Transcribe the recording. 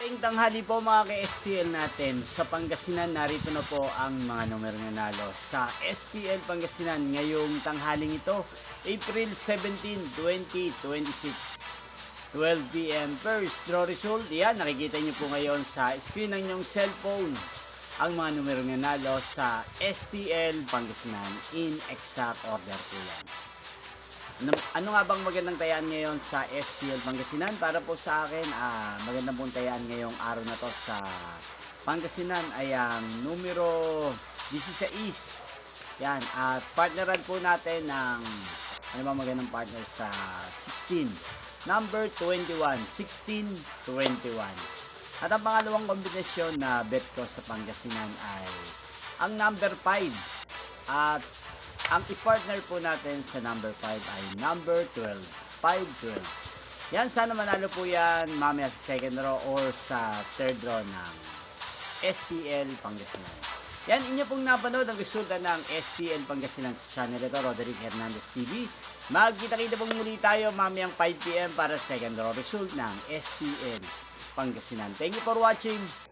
Ngayong tanghali po mga ka-STL natin, sa Pangasinan narito na po ang mga numero nanalo sa STL Pangasinan ngayong tanghaling ito, April 17, 2026, 12 p.m. First draw result, yan, nakikita nyo po ngayon sa screen ng inyong cellphone ang mga numero nanalo sa STL Pangasinan in exact order po yan. Ano nga bang magandang tayaan ngayon sa STL Pangasinan? Para po sa akin, magandang pong tayaan ngayong araw na to sa Pangasinan ay ang numero 16. Yan, at partneran po natin ng ano ba magandang partner sa 16. Number 21, 16, 21. At ang pangalawang kombinasyon na bet ko sa Pangasinan ay ang number 5. At ang i-partner po natin sa number 5 ay number 12, 512. Yan, sana manalo po yan mamaya sa second row or sa third row ng STL Pangasinan. Yan, inyo pong napanood ang resulta ng STL Pangasinan sa channel ito, Roderick Hernandez TV. Magkita-kita pong muli tayo mamayang 5 p.m. para second row result ng STL Pangasinan. Thank you for watching.